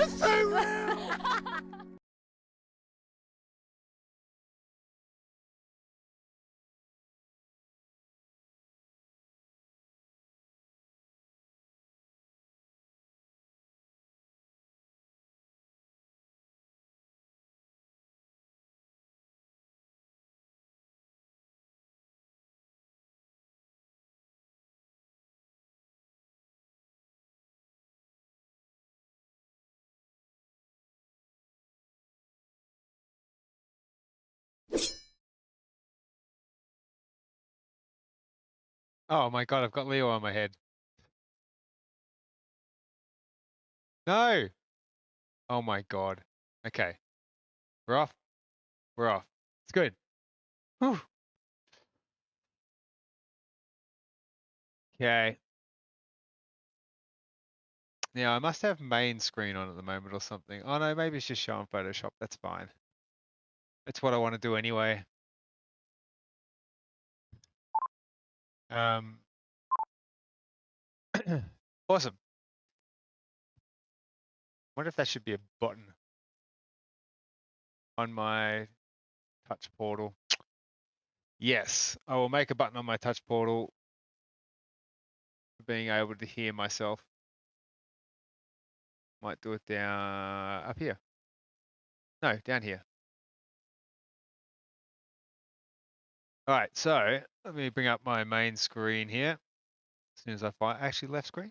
was so real! Oh my god, I've got Leo on my head. No! Oh my god. Okay. We're off. We're off. It's good. Whew. Okay. Now I must have main screen on at the moment or something. Oh no, maybe it's just showing Photoshop. That's fine. That's what I want to do anyway. Awesome. Wonder if that should be a button on my touch portal. Yes, I will make a button on my touch portal for being able to hear myself. Might do it down up here. No, down here. All right, so let me bring up my main screen here. As soon as I find actually left screen.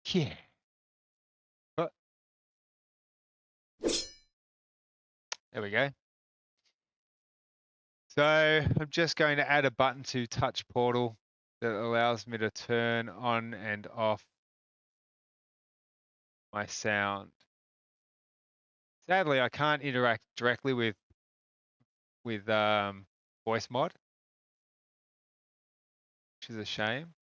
Yeah. But there we go. So I'm just going to add a button to touch portal that allows me to turn on and off my sound. Sadly, I can't interact directly with voice mod, which is a shame.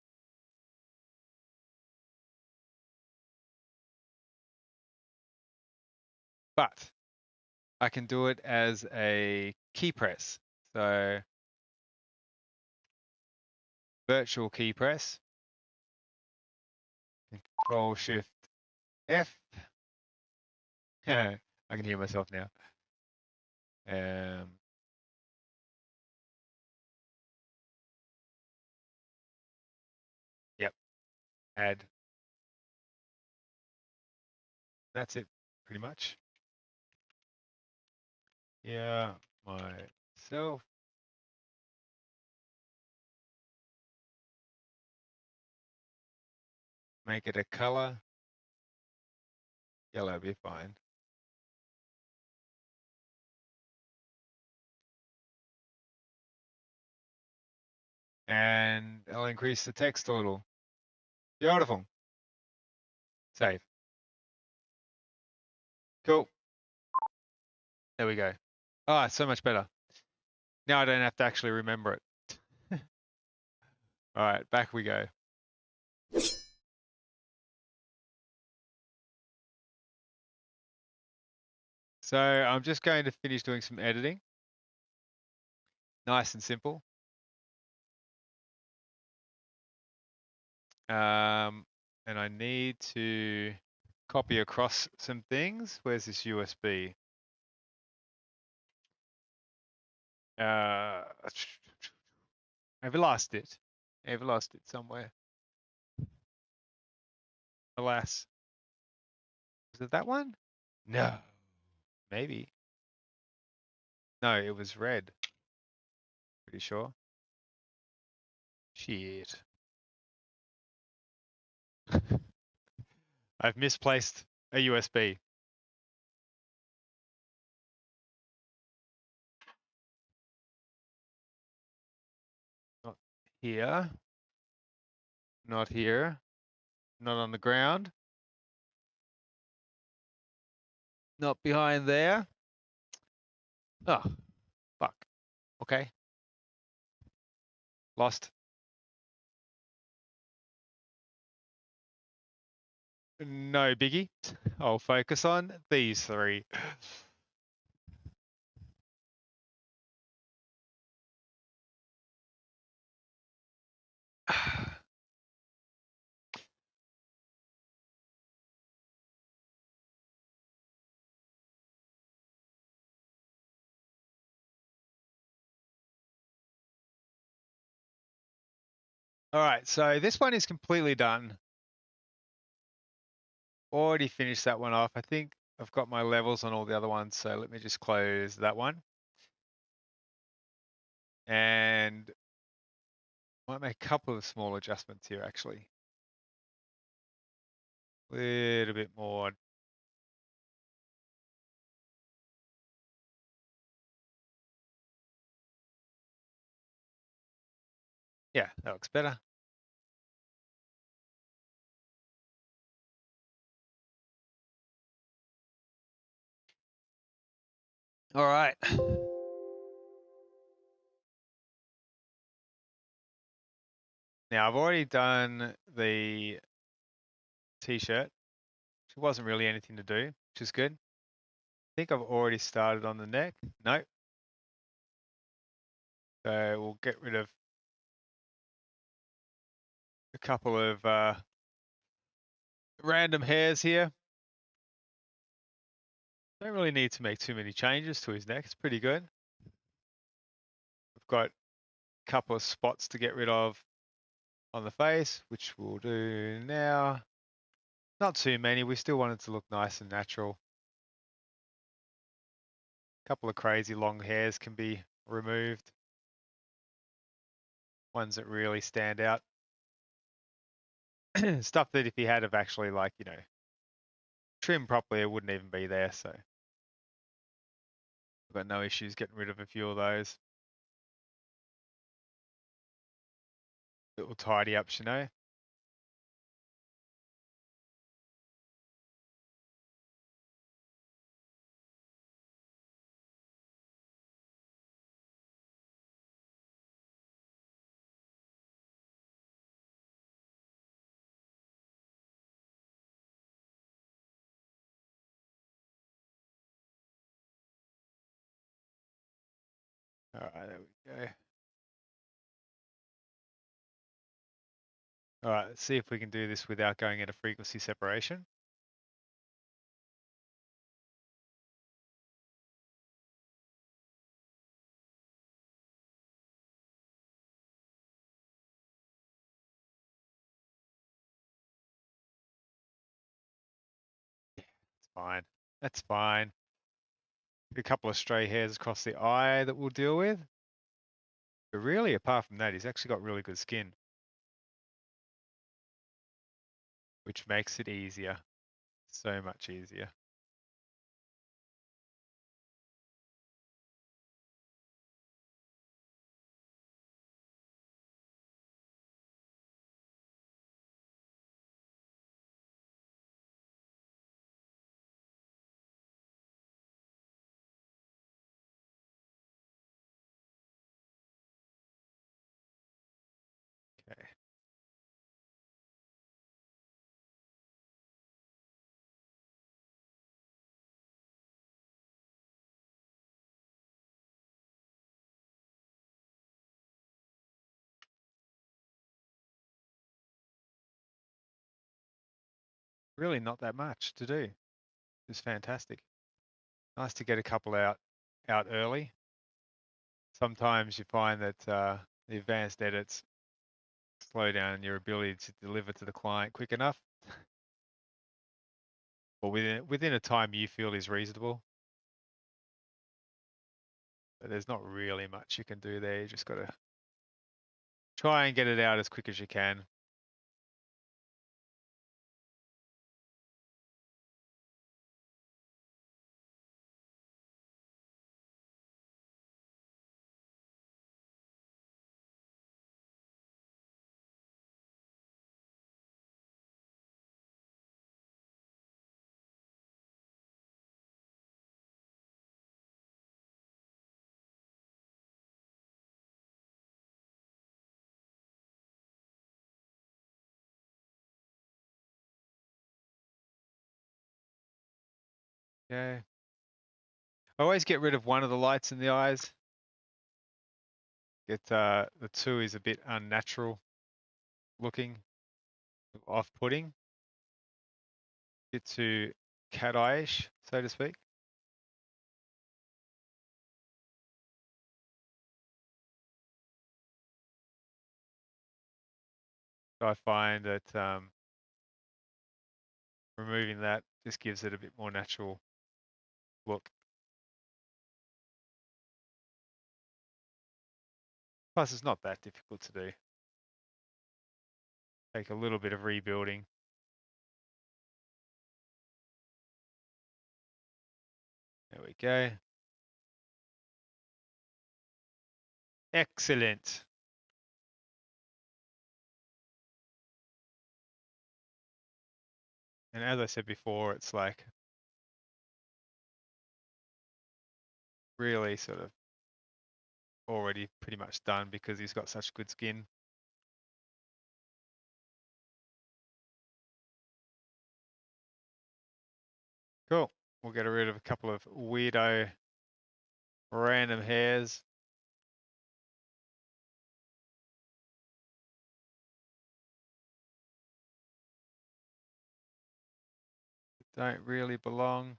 But I can do it as a key press. So virtual key press, Control Shift F. I can hear myself now. Yep, add. That's it, pretty much. Yeah, myself. Make it a color. Yellow will be fine. And I'll increase the text a little. Beautiful. Save. Cool. There we go. Oh, it's so much better. Now I don't have to actually remember it. All right, back we go. So I'm just going to finish doing some editing. Nice and simple. And I need to copy across some things. Where's this USB? I've lost it. I've lost it somewhere. Alas. Was it that one? No. Maybe. No, it was red. Pretty sure. Shit. I've misplaced a USB. Not here. Not here. Not on the ground. Not behind there. Oh, fuck. Okay. Lost. No biggie. I'll focus on these three. All right, so this one is completely done. Already finished that one off. I think I've got my levels on all the other ones, so let me just close that one. And might make a couple of small adjustments here, actually. A little bit more. Yeah, that looks better. All right. Now I've already done the t-shirt. It wasn't really anything to do, which is good. I think I've already started on the neck. Nope. So we'll get rid of a couple of random hairs here. Don't really need to make too many changes to his neck. It's pretty good. We've got a couple of spots to get rid of on the face, which we'll do now. Not too many. We still want it to look nice and natural. A couple of crazy long hairs can be removed. Ones that really stand out. Stuff that if he had have actually trimmed properly, it wouldn't even be there. So I've got no issues getting rid of a few of those. Little tidy ups, All right, there we go. All right, let's see if we can do this without going into frequency separation. It's fine. That's fine. A couple of stray hairs across the eye that we'll deal with. But really, apart from that, he's actually got really good skin, which makes it easier. So much easier. Okay. Really not that much to do. It's fantastic. Nice to get a couple out early. Sometimes you find that the advanced edits slow down your ability to deliver to the client quick enough, or within a time you feel is reasonable. But there's not really much you can do there. You just got to try and get it out as quick as you can. Okay. I always get rid of one of the lights in the eyes. Get the two is a bit unnatural looking, off-putting, bit too cat-eye-ish, so to speak. So I find that removing that just gives it a bit more natural look. Plus, it's not that difficult to do. Take a little bit of rebuilding. There we go. Excellent. And as I said before, it's like really sort of already pretty much done because he's got such good skin. Cool. We'll get rid of a couple of weirdo random hairs. That don't really belong.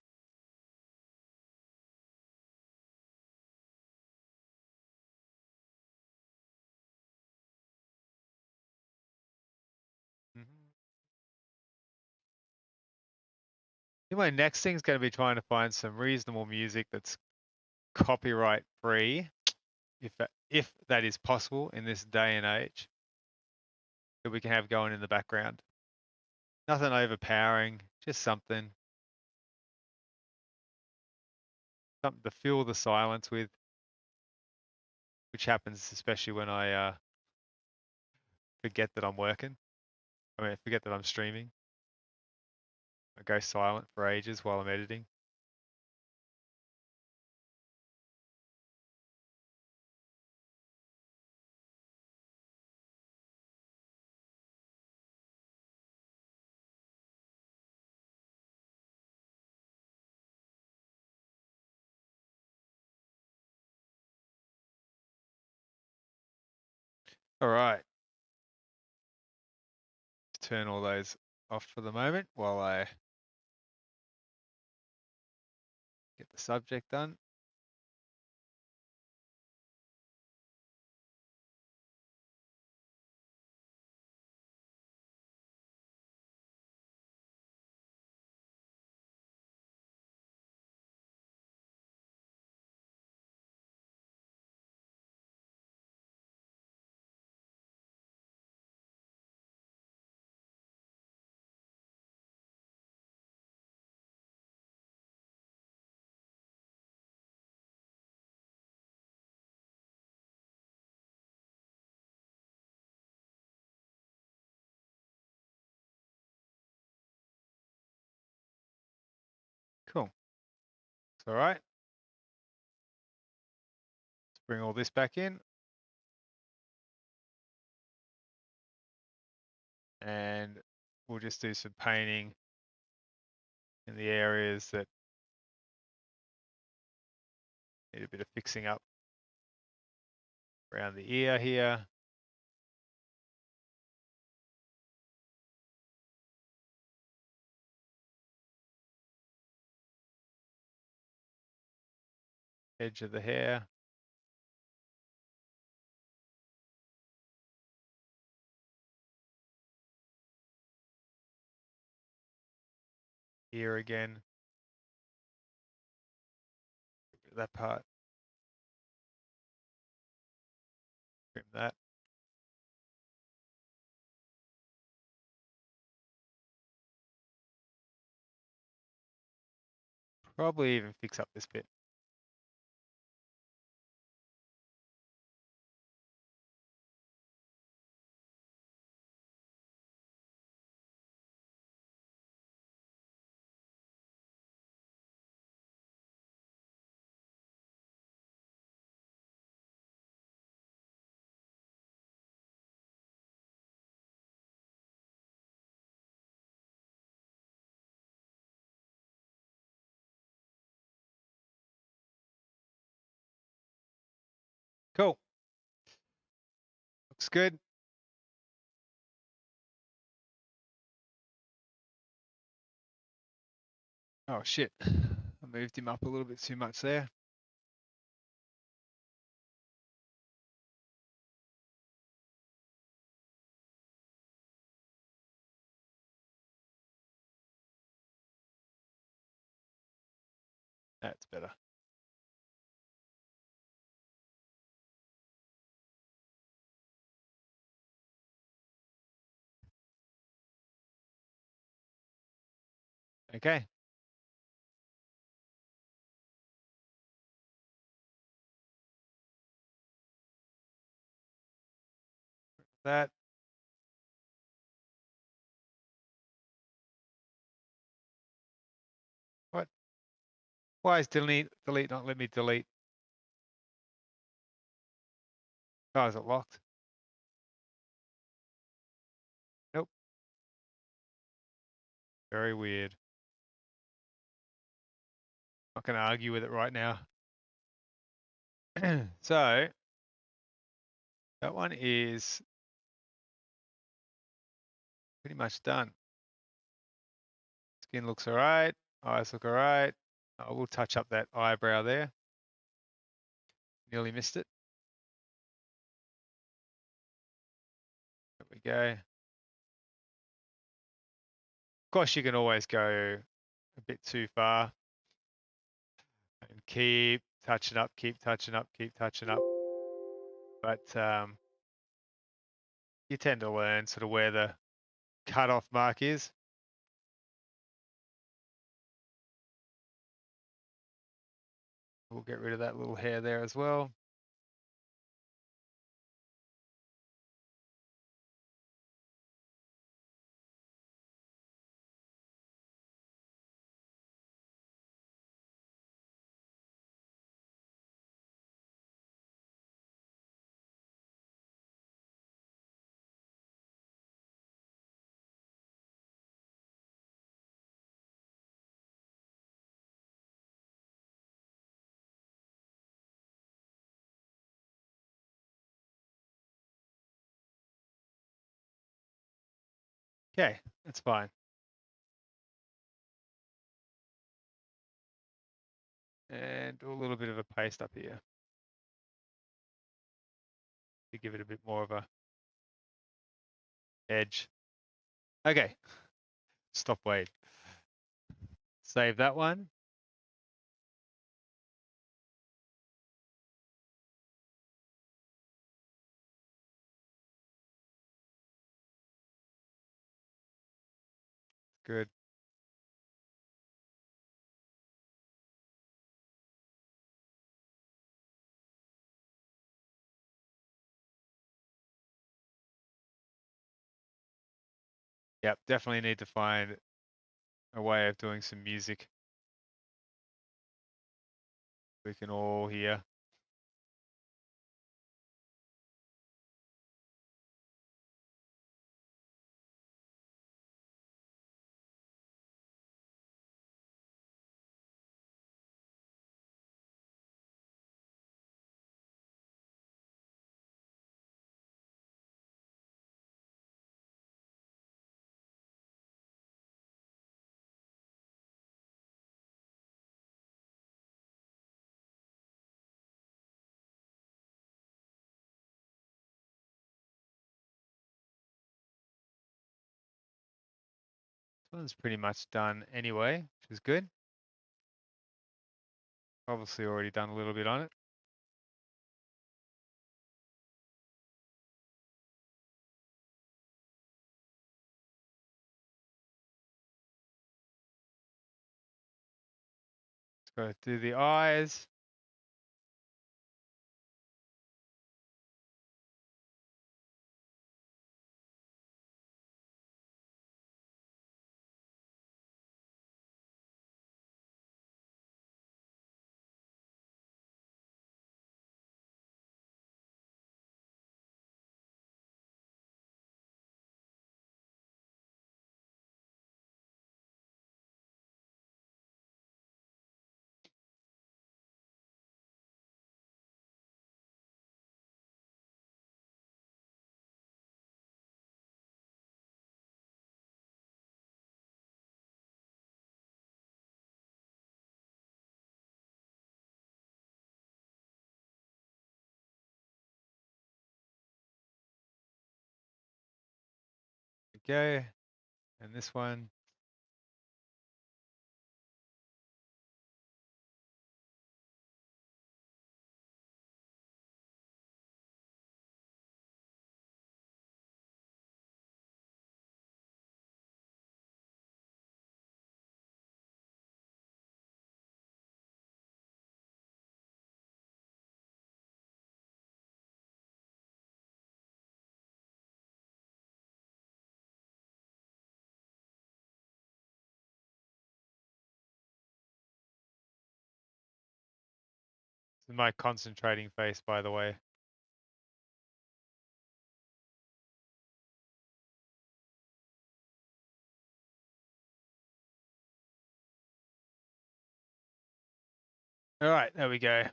My next thing is going to be trying to find some reasonable music that's copyright free, if that is possible in this day and age, that we can have going in the background. Nothing overpowering, just something to fill the silence with, which happens especially when I forget that I'm working. I mean, forget that I'm streaming. I go silent for ages while I'm editing. All right. Turn all those off for the moment while I get the subject done. Cool. It's all right. Let's bring all this back in. And we'll just do some painting in the areas that need a bit of fixing up. Around the ear here. Edge of the hair. Ear again. That part. Trim that. Probably even fix up this bit. Cool. Looks good. Oh shit. I moved him up a little bit too much there. That's better. Okay. That. What? Why is delete not let me delete? Oh, is it locked? Nope. Very weird. Not going to argue with it right now. So that one is pretty much done. Skin looks all right. Eyes look all right. I will touch up that eyebrow there. Nearly missed it. There we go. Of course, you can always go a bit too far and keep touching up, keep touching up, keep touching up. But you tend to learn sort of where the cutoff mark is. We'll get rid of that little hair there as well. Okay, that's fine. And do a little bit of a paste up here to give it a bit more of a edge. Okay, stop wait. Save that one. Good. Yep, definitely need to find a way of doing some music we can all hear. This one's pretty much done anyway, which is good. Obviously already done a little bit on it. Just got to do the eyes. Okay. And this one. This is my concentrating face, by the way. All right, there we go.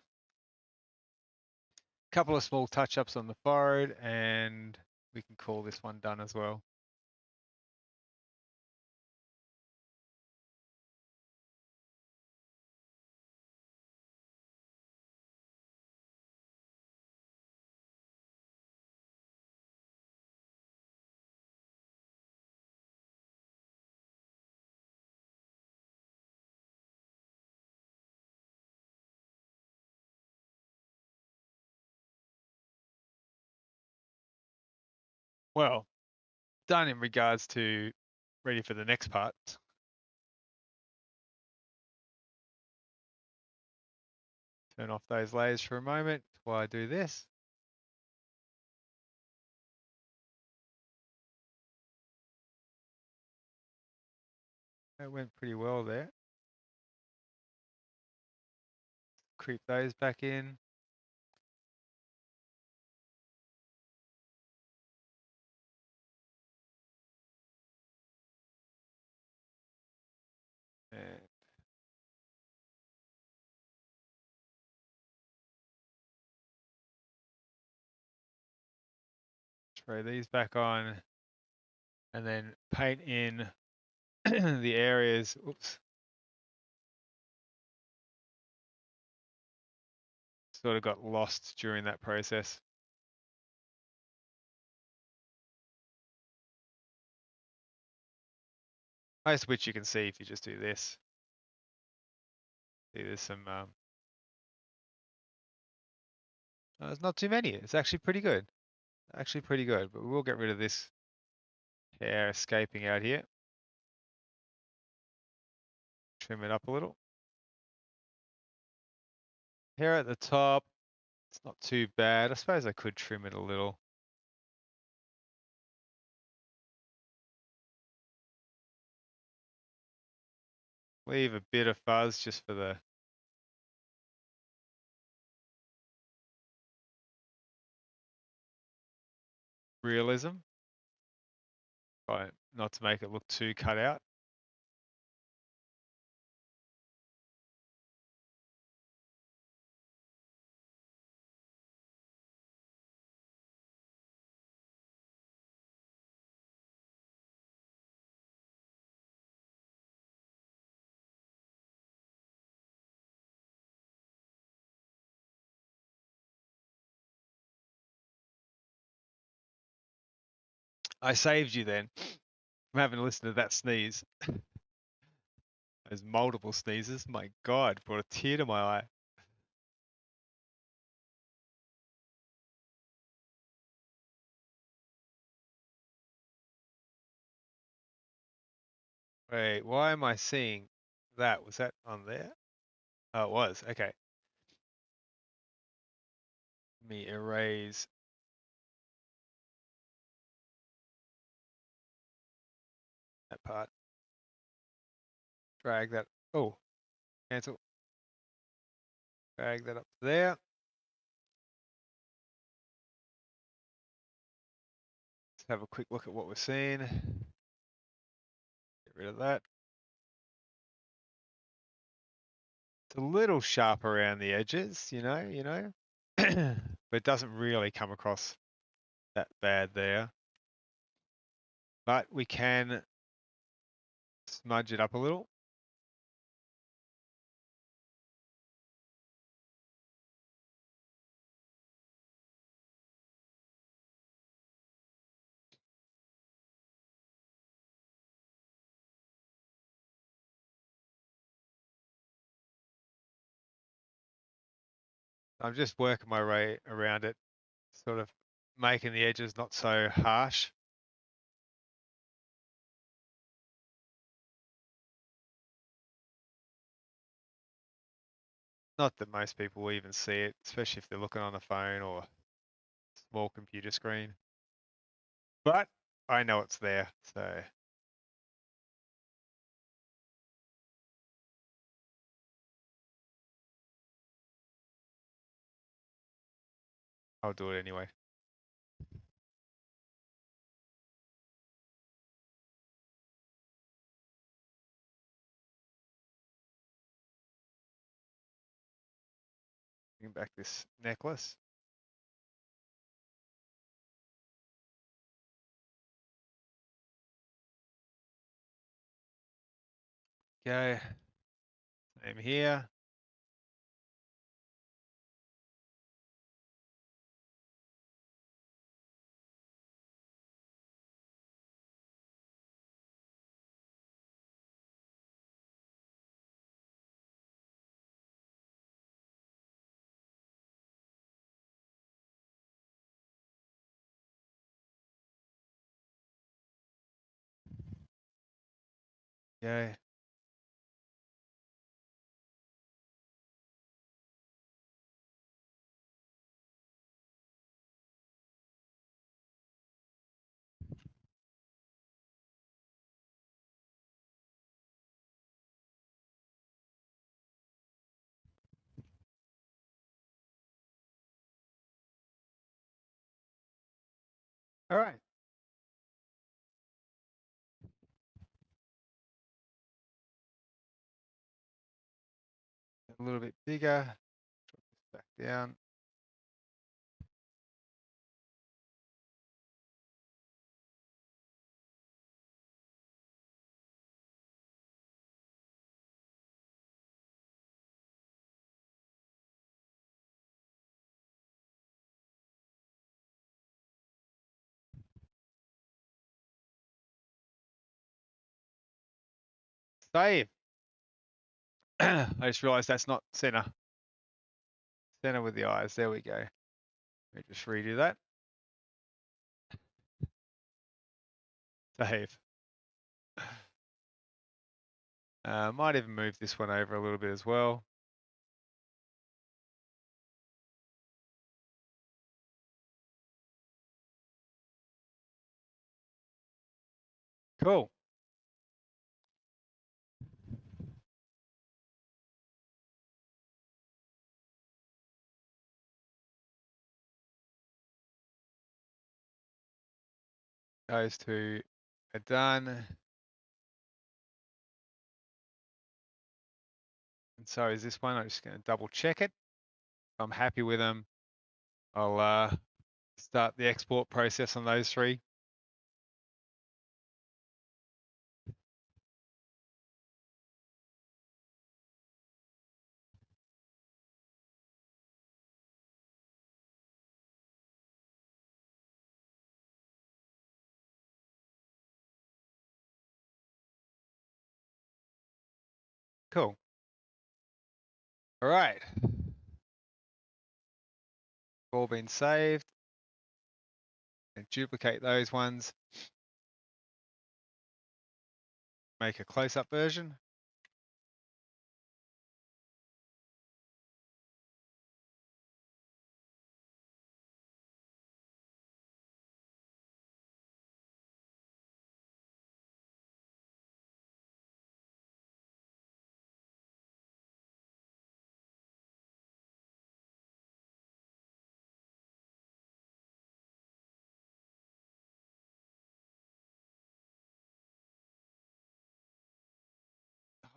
Couple of small touch-ups on the forehead, and we can call this one done as well. Well, done in regards to ready for the next part. Turn off those layers for a moment while I do this. That went pretty well there. Creep those back in. And throw these back on. And then paint in the areas. Oops. Sort of got lost during that process. Most of which you can see if you just do this. See, there's some. There's not too many. It's actually pretty good. Actually pretty good. But we'll get rid of this hair escaping out here. Trim it up a little. Hair at the top. It's not too bad. I suppose I could trim it a little. Leave a bit of fuzz just for the realism. Try not to make it look too cut out. I saved you then from having to listen to that sneeze. Those multiple sneezes. My God, brought a tear to my eye. Wait, why am I seeing that? Was that on there? Oh, it was. Okay. Let me erase that part. Drag that. Oh, cancel. Drag that up there. Let's have a quick look at what we're seeing. Get rid of that. It's a little sharp around the edges, but it doesn't really come across that bad there. But we can smudge it up a little. I'm just working my way around it, sort of making the edges not so harsh. Not that most people will even see it, especially if they're looking on a phone or small computer screen. But I know it's there, so I'll do it anyway. Bring back this necklace. Okay. Same here. Okay. All right. A little bit bigger. Drop this back down. Save. I just realized that's not center. Center with the eyes. There we go. Let me just redo that. Save. Might even move this one over a little bit as well. Cool. Those two are done. And so is this one. I'm just going to double check it. If I'm happy with them, I'll start the export process on those three. Cool. All right. All been saved. And duplicate those ones. Make a close-up version.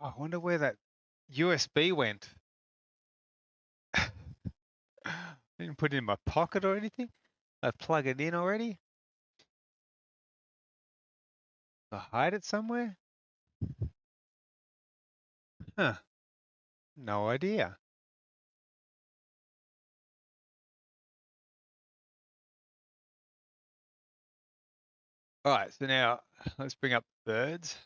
Oh, I wonder where that USB went. Didn't put it in my pocket or anything. I plug it in already. I hide it somewhere. Huh. No idea. All right, so now let's bring up birds.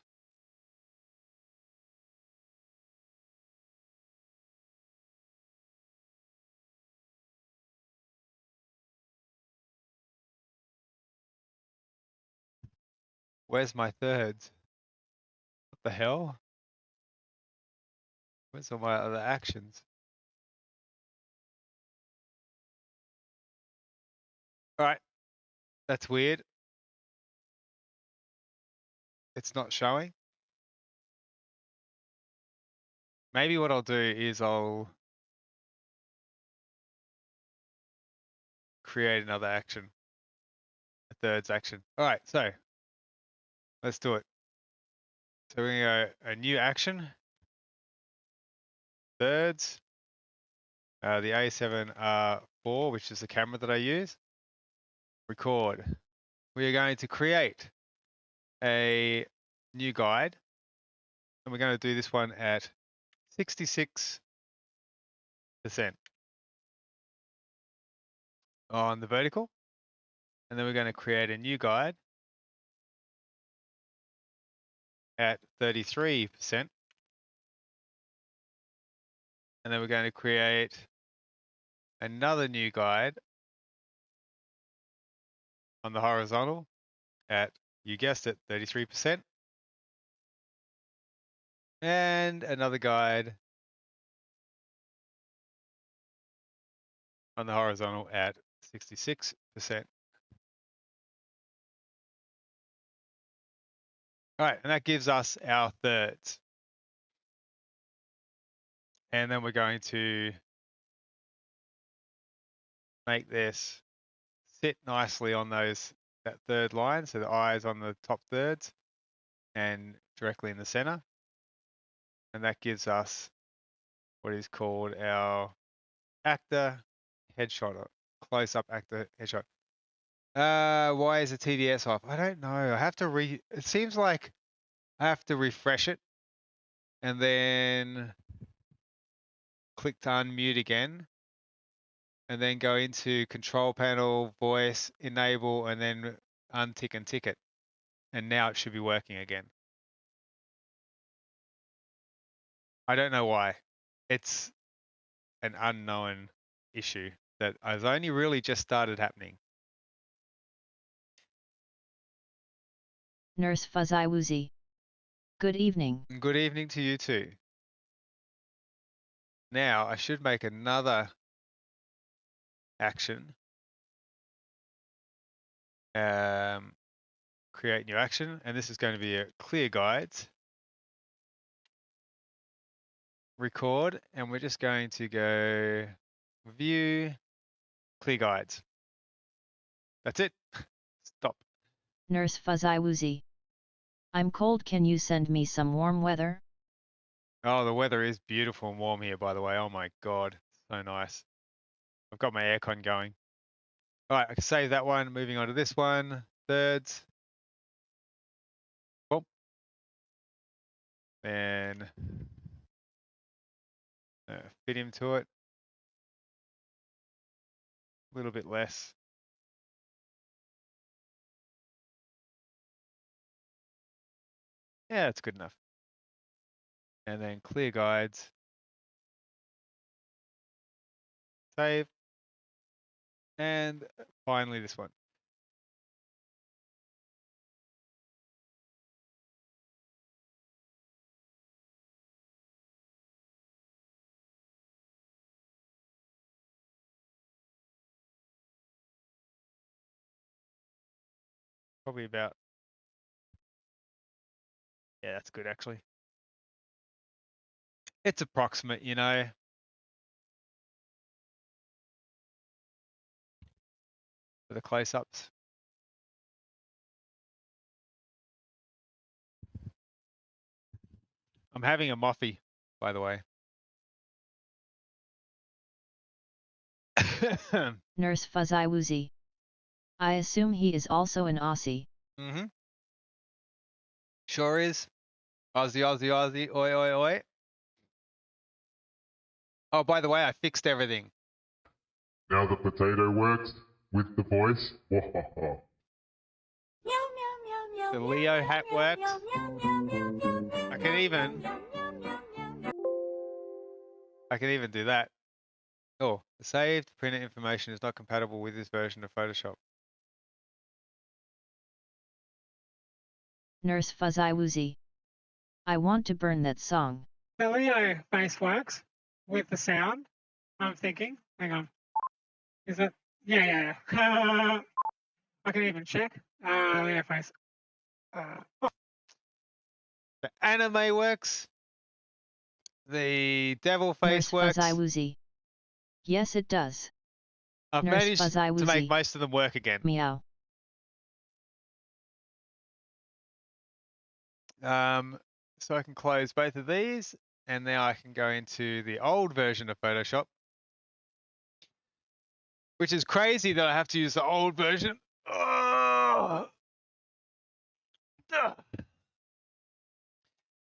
Where's my thirds? What the hell? Where's all my other actions? All right, that's weird. It's not showing. Maybe what I'll do is I'll create another action, a thirds action. All right, so let's do it. So we're going to go a new action, thirds, the A7R4, which is the camera that I use. Record. We are going to create a new guide, and we're going to do this one at 66% on the vertical. And then we're going to create a new guide at 33%. And then we're going to create another new guide on the horizontal at, you guessed it, 33%. And another guide on the horizontal at 66%. All right, and that gives us our thirds. And then we're going to make this sit nicely on that third line. So the eyes on the top thirds and directly in the center. And that gives us what is called our actor headshot, or close-up actor headshot. Why is the TDS off? I don't know. I have to it seems like I have to refresh it and then click to unmute again and then go into control panel, voice, enable, and then untick and tick it. And now it should be working again. I don't know why. It's an unknown issue that has only really just started happening. Nurse Fuzzy Woozy. Good evening. Good evening to you too. Now I should make another action. Create new action, and this is going to be a clear guides. Record, and we're just going to go view, clear guides. That's it. Stop. Nurse Fuzzy Woozy. I'm cold, can you send me some warm weather? Oh, the weather is beautiful and warm here, by the way. Oh my God, so nice. I've got my aircon going. All right, I can save that one. Moving on to this one, thirds. Boom. Then fit him to it. A little bit less. Yeah, that's good enough. And then clear guides. Save. And finally this one. Probably about, yeah, that's good actually. It's approximate, you know. For the close-ups. I'm having a moffee, by the way. Nurse Fuzzy Woozy. I assume he is also an Aussie. Mm-hmm. Sure is. Aussie, Aussie, Aussie, oi, oi, oi. Oh, by the way, I fixed everything. Now the potato works with the voice. The Leo hat works. I can even do that. Oh, the saved printer information is not compatible with this version of Photoshop. Nurse Fuzzy Woozy. I want to burn that song. The Leo face works with the sound. I'm thinking. Hang on. Is it? Yeah. I can even check. Leo face. The anime works. The devil face Nurse works. Fuzzy Woozy. Yes, it does. I've Nurse managed Fuzzy to make Woozy. most of them work again. Meow. So I can close both of these, and now I can go into the old version of Photoshop, which is crazy that I have to use the old version.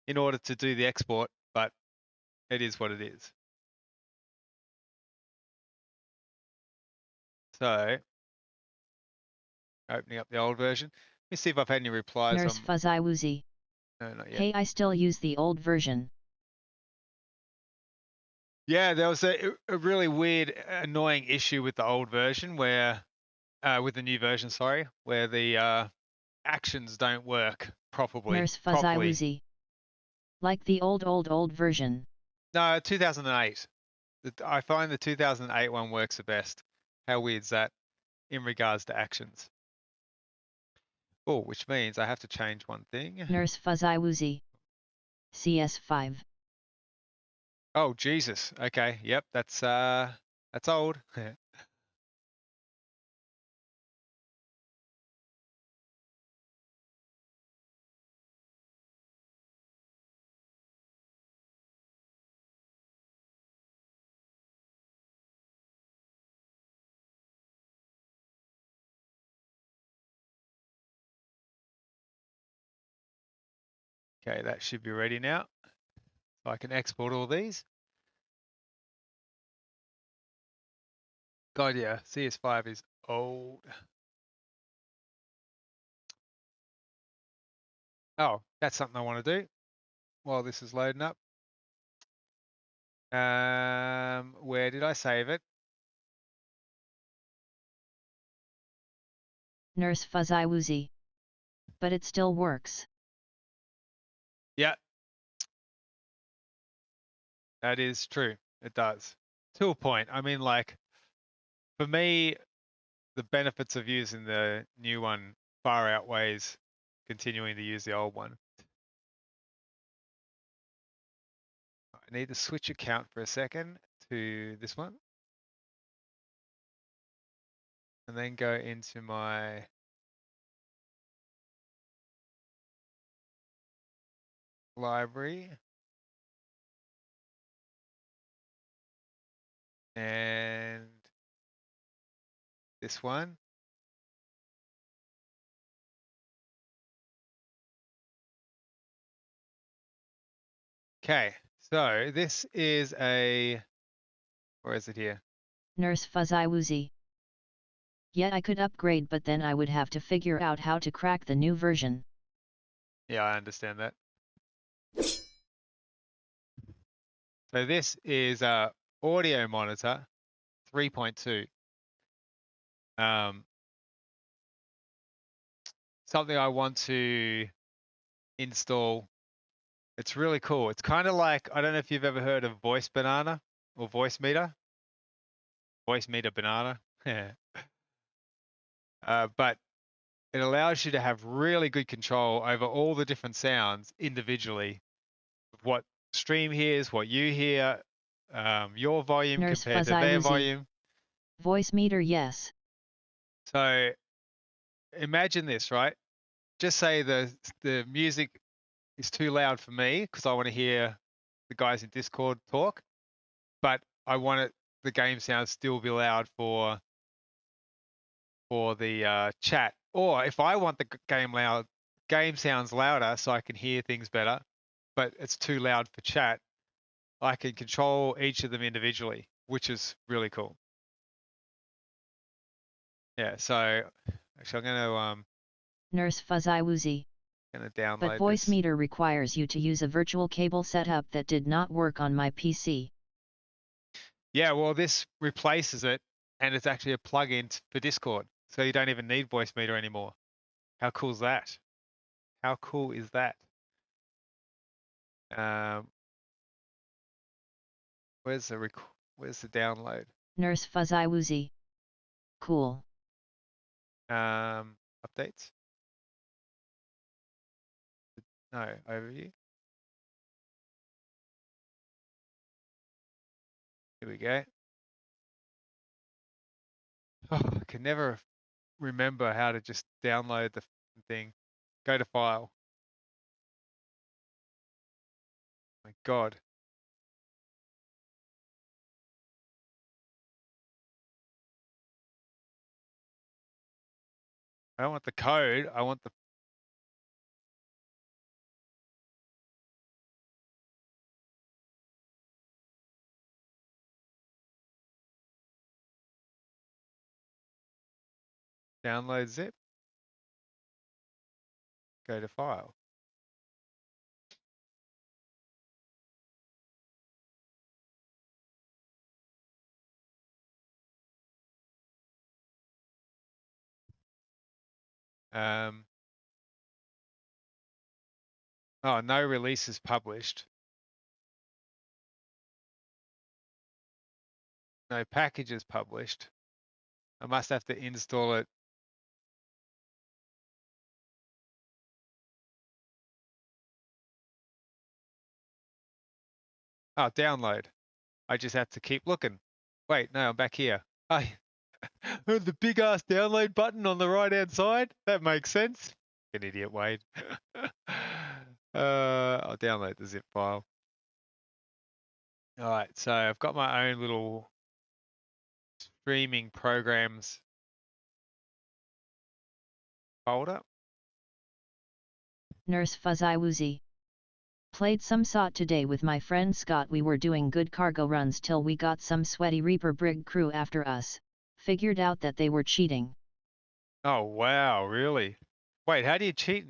In order to do the export, but it is what it is. So, opening up the old version. Let me see if I've had any replies. Nurse Fuzzy Woozy. No, not yet. Hey, I still use the old version. Yeah, there was a really weird, annoying issue with the old version where, with the new version, sorry, where the actions don't work properly. Nurse Fuzzy Woozy. Like the old version. No, 2008. I find the 2008 one works the best. How weird's that in regards to actions? Oh, which means I have to change one thing. Nurse Fuzzy Woozy. CS5. Oh, Jesus. Okay. Yep. That's old. Okay, that should be ready now. So I can export all these. God, yeah, CS5 is old. Oh, that's something I want to do while this is loading up. Where did I save it? Nurse Fuzzy Woozy. But it still works. Yeah. That is true. It does. To a point. I mean, like, for me, the benefits of using the new one far outweighs continuing to use the old one. I need to switch account for a second to this one. And then go into my library. And this one. Okay, so this is where is it here? Nurse Fuzzy Woozy. Yet I could upgrade, but then I would have to figure out how to crack the new version. Yeah, I understand that. So this is a audio monitor 3.2. Something I want to install. It's really cool. It's kind of like, I don't know if you've ever heard of Voice Banana or Voice Meter. Voice Meter Banana. But it allows you to have really good control over all the different sounds individually. What stream hears, what you hear, your volume Nurse compared to Fuzzy their Woozy. volume. Voice meter, yes. So imagine this, right? Just say the music is too loud for me because I want to hear the guys in Discord talk, but I want the game sounds still be loud for the chat. Or if I want the game sounds louder so I can hear things better, but it's too loud for chat, I can control each of them individually, which is really cool. Yeah, so actually I'm gonna Nurse Fuzzy Woozy. download But Voice this. Meter requires you to use a virtual cable setup that did not work on my PC. Yeah, well, this replaces it, and it's actually a plugin for Discord, so you don't even need Voice Meter anymore. How cool is that? How cool is that? Where's the download? Nurse Fuzzy Woozy. Cool. Updates? No, overview. Here we go. Oh, I can never remember how to just download the thing. Go to file. My God. I don't want the code. I want the download zip. Go to file. Oh, no releases published. No packages published. I must have to install it. Oh, download. I just have to keep looking. Wait, no, I'm back here. The big ass download button on the right hand side. That makes sense. An idiot, Wade. I'll download the zip file. All right, so I've got my own little streaming programs folder. Nurse Fuzzy Woozy. Played some SOT today with my friend Scott. We were doing good cargo runs till we got some sweaty Reaper brig crew after us. Figured out that they were cheating. Oh, wow, really? Wait, how do you cheat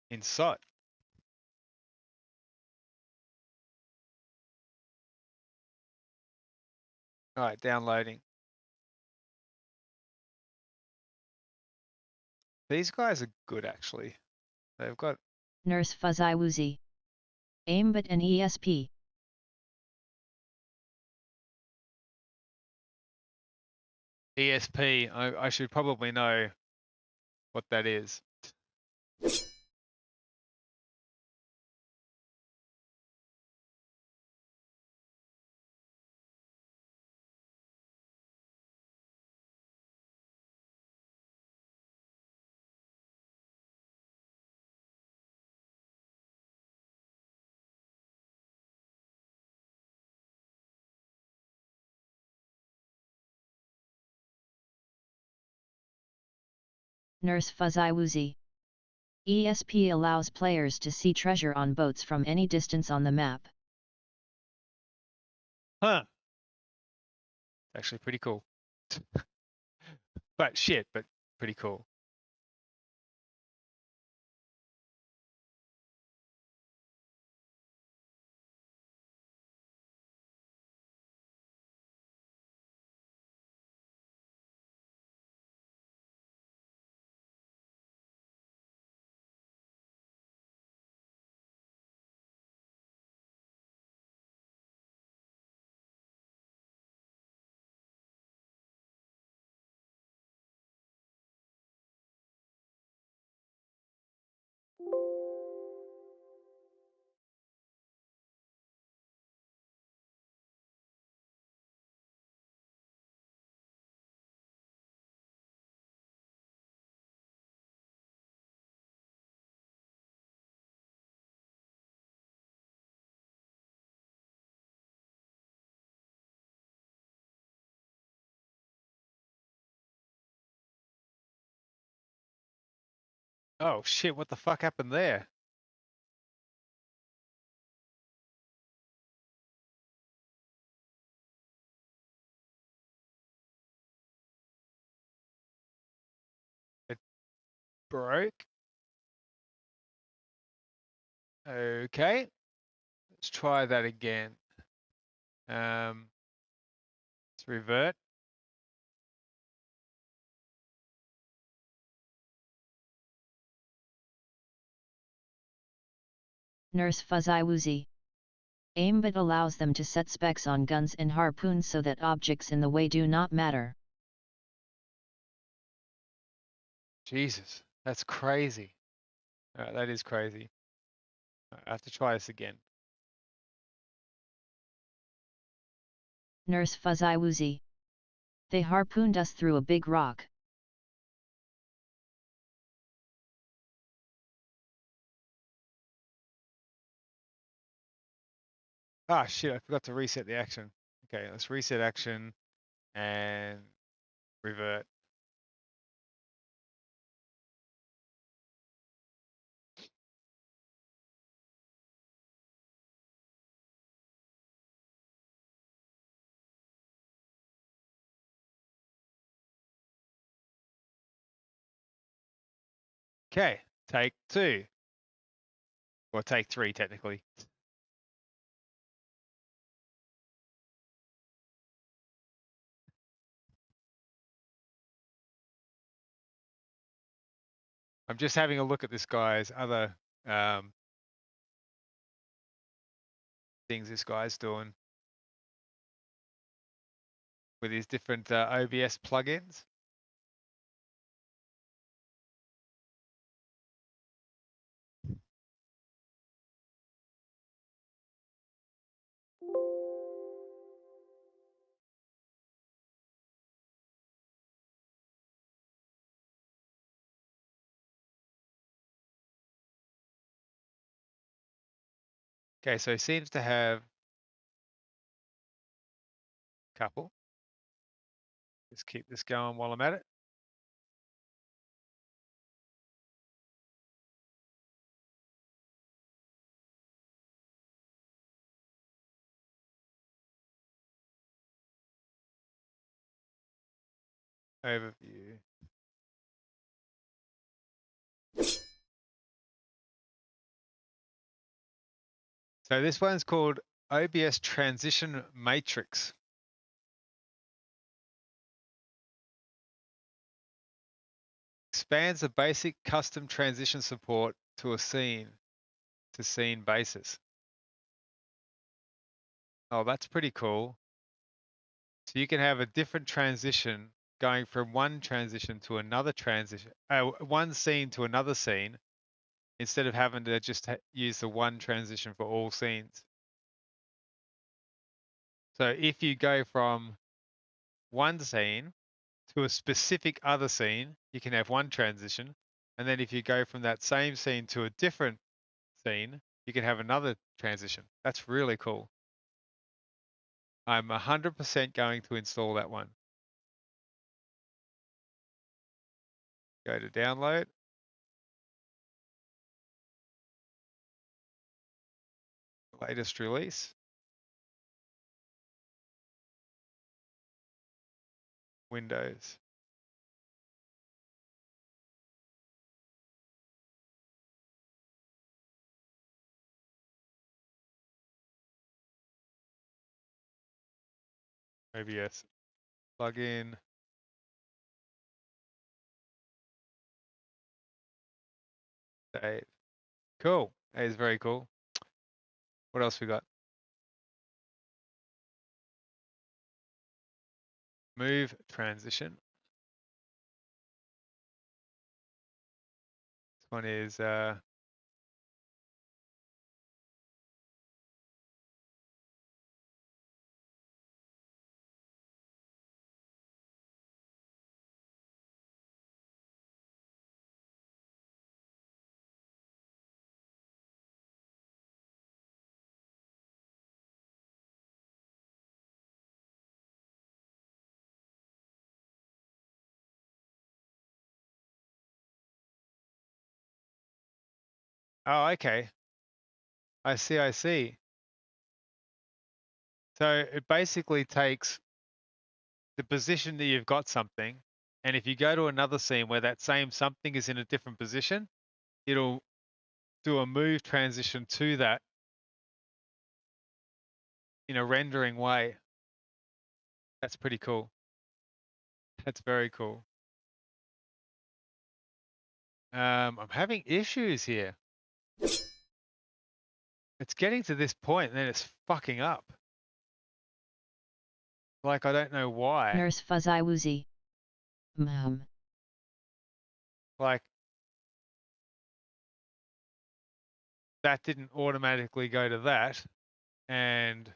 in SOT? All right, downloading. These guys are good, actually. They've got Nurse Fuzzy Woozy. Aimbot and ESP. ESP. I should probably know what that is. Nurse Fuzzy Woozy. ESP allows players to see treasure on boats from any distance on the map. Huh. Actually pretty cool. But shit, but pretty cool. Oh shit, what the fuck happened there? It broke. Okay. Let's try that again. Let's revert. Nurse Fuzzy Woozy. Aimbot allows them to set specs on guns and harpoons so that objects in the way do not matter. Jesus, that's crazy. Alright, that is crazy. I have to try this again. Nurse Fuzzy Woozy. They harpooned us through a big rock. Ah, shit, I forgot to reset the action. Okay, let's reset action and revert. Okay, take 2. Or take 3, technically. I'm just having a look at this guy's other things this guy's doing with his different OBS plugins. Okay, so he seems to have a couple. Just keep this going while I'm at it. Overview. So this one's called OBS Transition Matrix. Expands the basic custom transition support to a scene to scene basis. Oh, that's pretty cool. So you can have a different transition going from one transition to another transition, one scene to another scene, instead of having to just use the one transition for all scenes. So if you go from one scene to a specific other scene, you can have one transition. And then if you go from that same scene to a different scene, you can have another transition. That's really cool. I'm 100% going to install that one. Go to download. Latest release. Windows. OBS. Plugin. Save. Cool. That is very cool. What else we got? Move transition. This one is oh, okay. I see. So it basically takes the position that you've got something, and if you go to another scene where that same something is in a different position, it'll do a move transition to that in a rendering way. That's pretty cool. That's very cool. I'm having issues here. It's getting to this point and then it's fucking up. Like, I don't know why. Nurse Fuzzy Woozy. Like, that didn't automatically go to that. And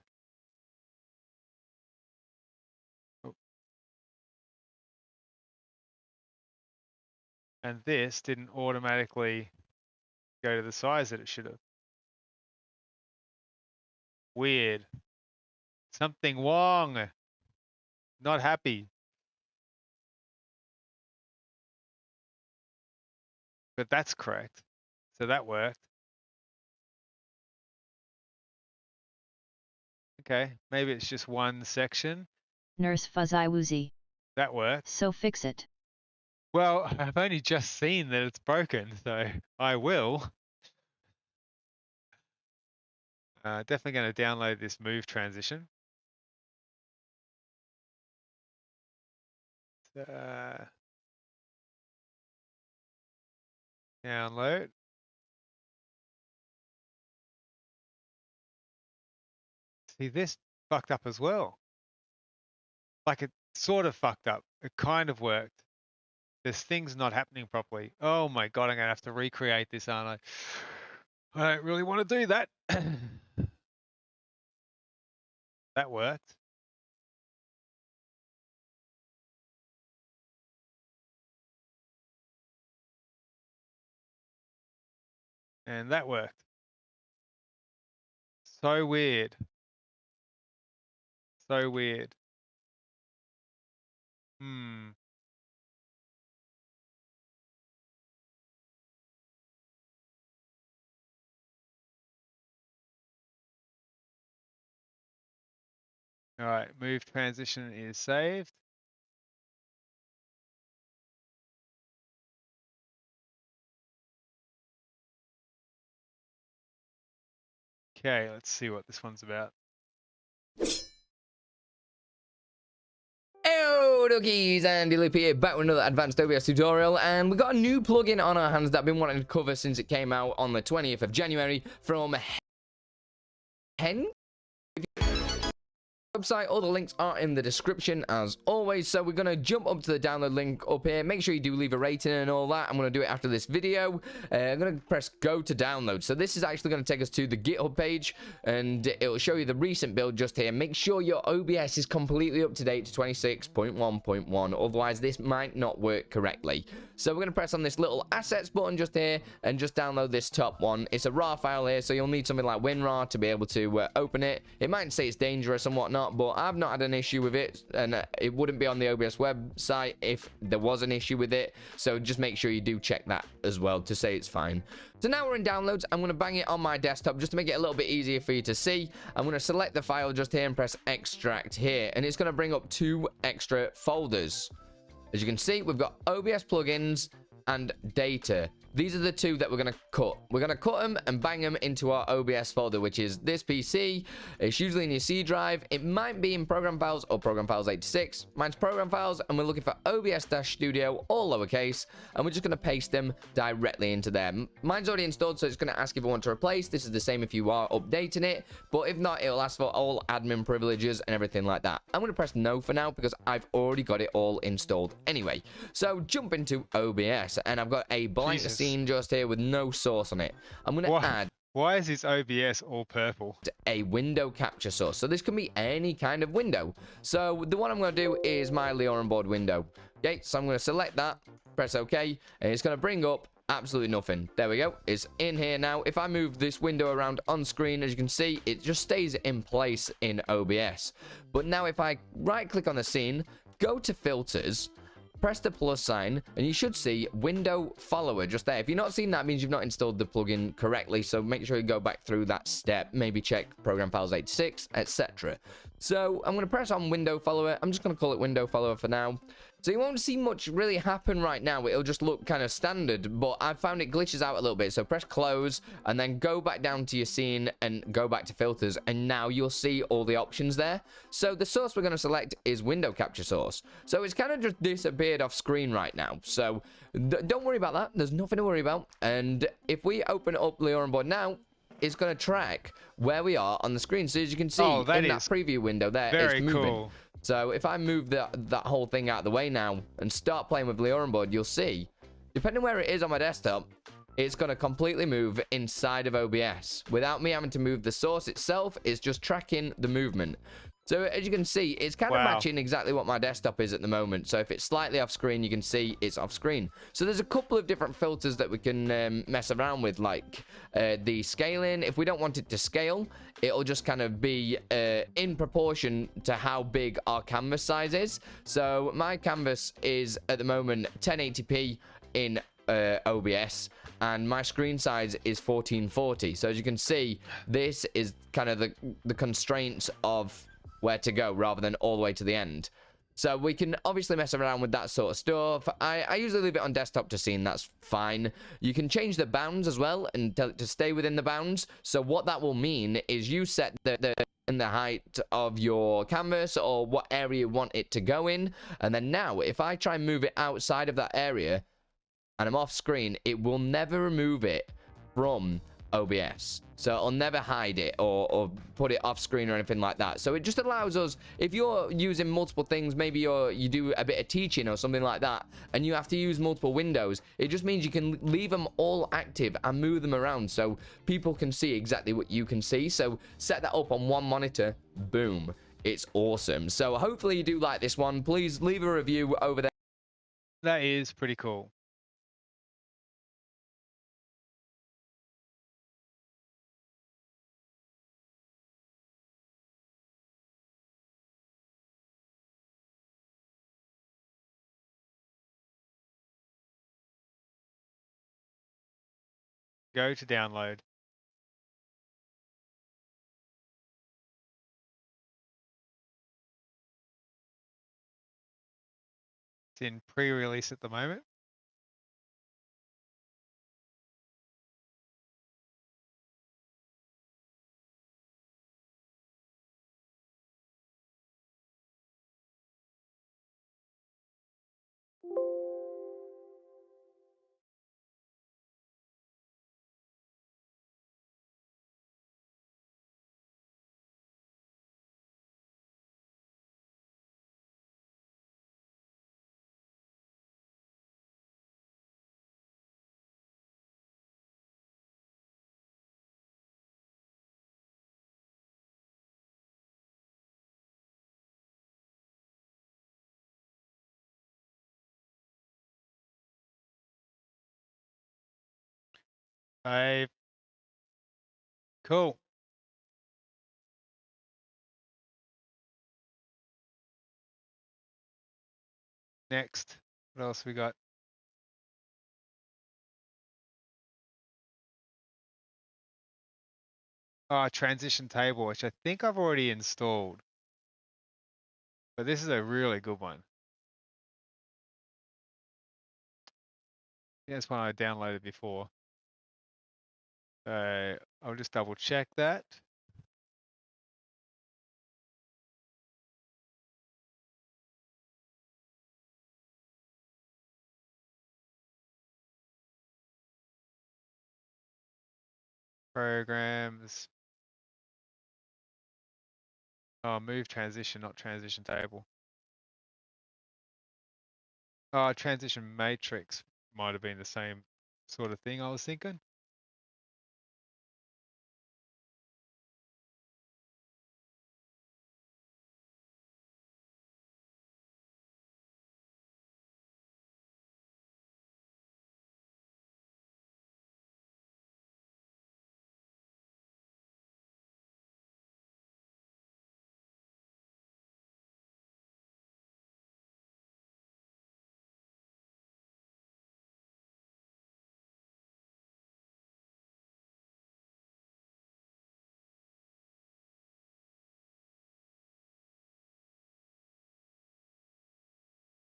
And this didn't automatically go to the size that it should have. Weird. Something wrong. Not happy. But that's correct. So that worked. Okay, maybe it's just one section. Nurse Fuzzy Woozy. That worked. So fix it. Well, I've only just seen that it's broken, so I will. Definitely going to download this move transition. Download. See, this fucked up as well. Like it sort of fucked up. It kind of worked. There's things not happening properly. Oh my God, I'm going to have to recreate this, aren't I? I don't really want to do that. That worked. And that worked. So weird. So weird. All right, move transition is saved. Okay, let's see what this one's about. Hey, doggies, Andy Loop here, back with another advanced OBS tutorial, and we've got a new plugin on our hands that I've been wanting to cover since it came out on the 20th of January from Hen website. All the links are in the description as always, so we're going to jump up to the download link up here. Make sure you do leave a rating and all that. I'm going to do it after this video. I'm going to press go to download. So this is actually going to take us to the GitHub page, and it will show you the recent build just here. Make sure your OBS is completely up to date to 26.1.1, otherwise this might not work correctly. So we're going to press on this little assets button just here and just download this top one. It's a raw file here, so you'll need something like WinRAR to be able to open it. It might say it's dangerous and whatnot, but I've not had an issue with it, and it wouldn't be on the OBS website if there was an issue with it. So just make sure you do check that as well to say it's fine. So now we're in downloads. I'm going to bang it on my desktop just to make it a little bit easier for you to see. I'm going to select the file just here and press extract here, and it's going to bring up 2 extra folders. As you can see, we've got OBS plugins and data. These are the 2 that we're going to cut. We're going to cut them and bang them into our OBS folder, which is this PC. It's usually in your C drive. It might be in program files or program files 86. Mine's program files, and we're looking for OBS-studio, all lowercase, and we're just going to paste them directly into there. Mine's already installed, so it's going to ask if you want to replace. This is the same if you are updating it, but if not, it'll ask for all admin privileges and everything like that. I'm going to press no for now because I've already got it all installed anyway. So jump into OBS, and I've got a blank scene just here with no source on it. I'm going to add... Why is this OBS all purple? A window capture source. So this can be any kind of window. So the one I'm going to do is my Leo on board window. Okay, so I'm going to select that, press OK, and it's going to bring up absolutely nothing. There we go. It's in here now. If I move this window around on screen, as you can see, it just stays in place in OBS. But now if I right click on the scene, go to filters, press the plus sign, and you should see window follower just there. If you're not seeing that, it means you've not installed the plugin correctly, so make sure you go back through that step. Maybe check program files 86, etc. So I'm going to press on window follower. I'm just going to call it window follower for now. So you won't see much really happen right now. It'll just look kind of standard, but I've found it glitches out a little bit. So press close and then go back down to your scene and go back to filters, and now you'll see all the options there. So the source we're going to select is window capture source. So it's kind of just disappeared off screen right now. So don't worry about that. There's nothing to worry about. And if we open up Leo on board now, it's going to track where we are on the screen. So as you can see in that preview window there, it's moving. Cool. So if I move that whole thing out of the way now and start playing with Leo on board, you'll see, depending where it is on my desktop, it's going to completely move inside of OBS. Without me having to move the source itself, it's just tracking the movement. So as you can see, it's kind of Wow. matching exactly what my desktop is at the moment. So if it's slightly off screen, you can see it's off screen. So there's a couple of different filters that we can mess around with, like the scaling. If we don't want it to scale, it'll just kind of be in proportion to how big our canvas size is. So my canvas is at the moment 1080p in OBS, and my screen size is 1440. So as you can see, this is kind of the constraints of where to go rather than all the way to the end. So we can obviously mess around with that sort of stuff. I usually leave it on desktop to scene. That's fine. You can change the bounds as well and tell it to stay within the bounds. So what that will mean is you set the height of your canvas or what area you want it to go in. And then now, if I try and move it outside of that area and I'm off screen, it will never remove it from OBS. So it'll never hide it or put it off screen or anything like that. So it just allows us, if you're using multiple things, maybe you do a bit of teaching or something like that, and you have to use multiple windows, it just means you can leave them all active and move them around so people can see exactly what you can see. So set that up on one monitor, boom, it's awesome. So hopefully you do like this one. Please leave a review over there. That is pretty cool. Go to download. It's in pre-release at the moment. Cool. Next, what else we got? Oh, transition table, which I think I've already installed. But this is a really good one. Yeah, it's one I downloaded before. I'll just double check that. Programs. Oh, move transition, not transition table. Oh, transition matrix might have been the same sort of thing I was thinking.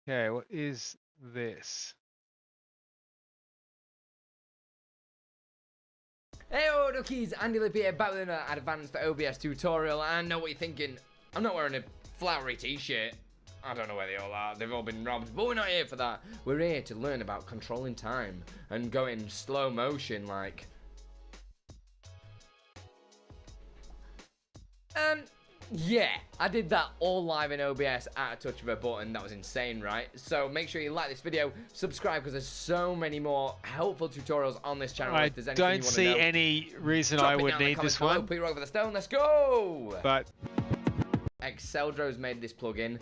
Okay, what is this? Hey, duckies, Andy Lip here, back with an advanced OBS tutorial. And I know what you're thinking. I'm not wearing a flowery t-shirt. I don't know where they all are. They've all been robbed, but we're not here for that. We're here to learn about controlling time and going slow motion, like. Yeah, I did that all live in OBS at a touch of a button. That was insane, right? So make sure you like this video, subscribe, because there's so many more helpful tutorials on this channel. I if there's anything don't you want see to know, any reason drop I it would down in the need comments this below. one. Put your rock over the stone. Let's go. But Exceldro's made this plugin.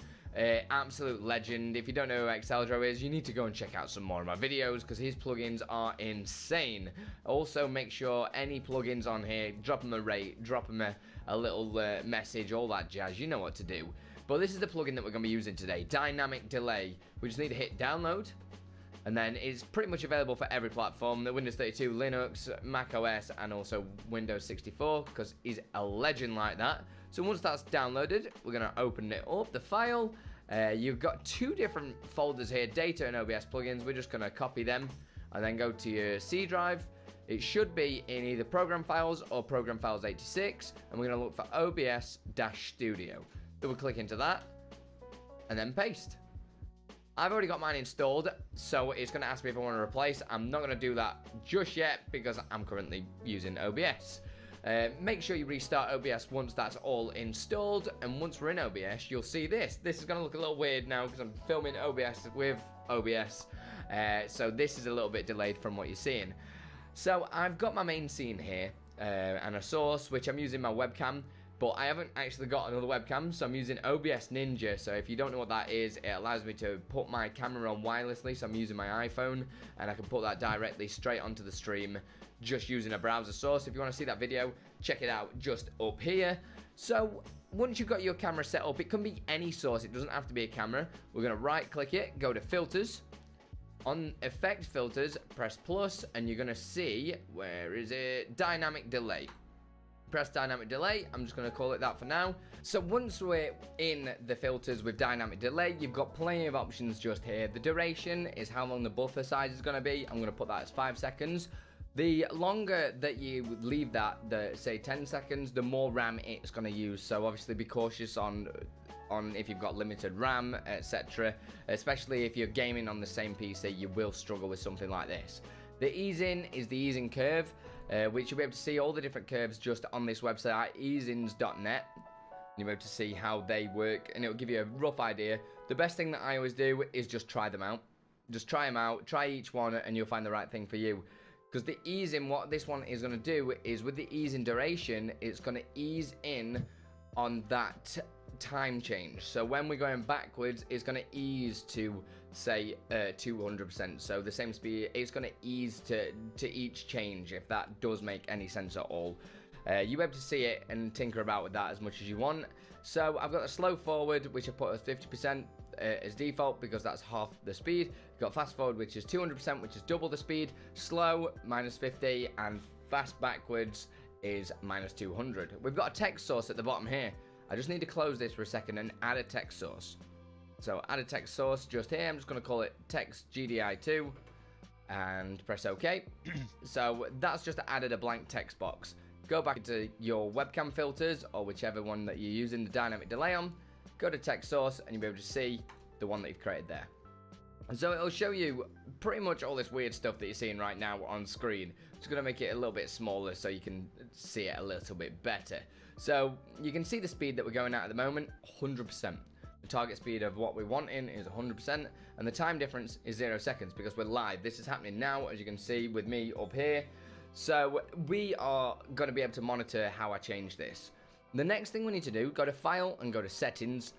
Absolute legend. If you don't know who Exceldro is, you need to go and check out some more of my videos because his plugins are insane. Also, make sure any plugins on here, drop them a rate, drop them a little message, all that jazz. You know what to do. But this is the plugin that we're going to be using today, Dynamic Delay. We just need to hit download, and then it's pretty much available for every platform, the Windows 32, Linux, Mac OS, and also Windows 64, because he's a legend like that. So once that's downloaded, we're going to open it up, the file. You've got two different folders here, data and OBS plugins. We're just going to copy them and then go to your C drive. It should be in either program files or program files 86, and we're going to look for OBS-Studio. Double click into that and then paste. I've already got mine installed, so it's going to ask me if I want to replace. I'm not going to do that just yet because I'm currently using OBS. Make sure you restart OBS once that's all installed, and once we're in OBS, you'll see this. This is going to look a little weird now because I'm filming OBS with OBS, so this is a little bit delayed from what you're seeing. So I've got my main scene here and a source, which I'm using my webcam. But I haven't actually got another webcam, so I'm using OBS Ninja. So if you don't know what that is, it allows me to put my camera on wirelessly. So I'm using my iPhone, and I can put that directly straight onto the stream, just using a browser source. If you want to see that video, check it out just up here. So once you've got your camera set up, it can be any source. It doesn't have to be a camera. We're going to right-click it, go to Filters. On Effect Filters, press plus, and you're going to see, where is it? Dynamic Delay. Press Dynamic Delay. I'm just going to call it that for now. So once we're in the filters with Dynamic Delay, you've got plenty of options just here. The duration is how long the buffer size is going to be. I'm going to put that as 5 seconds. The longer that you leave that, say 10 seconds, the more RAM it's going to use. So obviously be cautious on if you've got limited RAM, etc. Especially if you're gaming on the same PC, you will struggle with something like this. The ease-in is the ease-in curve, which you'll be able to see all the different curves just on this website, easeins.net. You'll be able to see how they work, and it'll give you a rough idea. The best thing that I always do is just try them out. Just try them out, try each one, and you'll find the right thing for you. Because the ease-in, what this one is going to do is with the ease-in duration, it's going to ease in on that time change. So when we're going backwards, it's going to ease to say 200%. So the same speed, it's going to ease to each change, if that does make any sense at all. You'll be able to see it and tinker about with that as much as you want. So I've got a slow forward, which I put as 50% as default because that's half the speed. You've got fast forward, which is 200%, which is double the speed. Slow, -50, and fast backwards is -200. We've got a text source at the bottom here. I just need to close this for a second and add a text source. So add a text source just here. I'm just going to call it text GDI2 and press OK. So that's just added a blank text box. Go back into your webcam filters or whichever one that you're using the dynamic delay on. Go to text source and you'll be able to see the one that you've created there. So it'll show you pretty much all this weird stuff that you're seeing right now on screen. Just going to make it a little bit smaller so you can see it a little bit better. So you can see the speed that we're going at the moment, 100%. The target speed of what we're wanting is 100%, and the time difference is 0 seconds because we're live. This is happening now, as you can see with me up here. So we are going to be able to monitor how I change this. The next thing we need to do, go to File and go to Settings,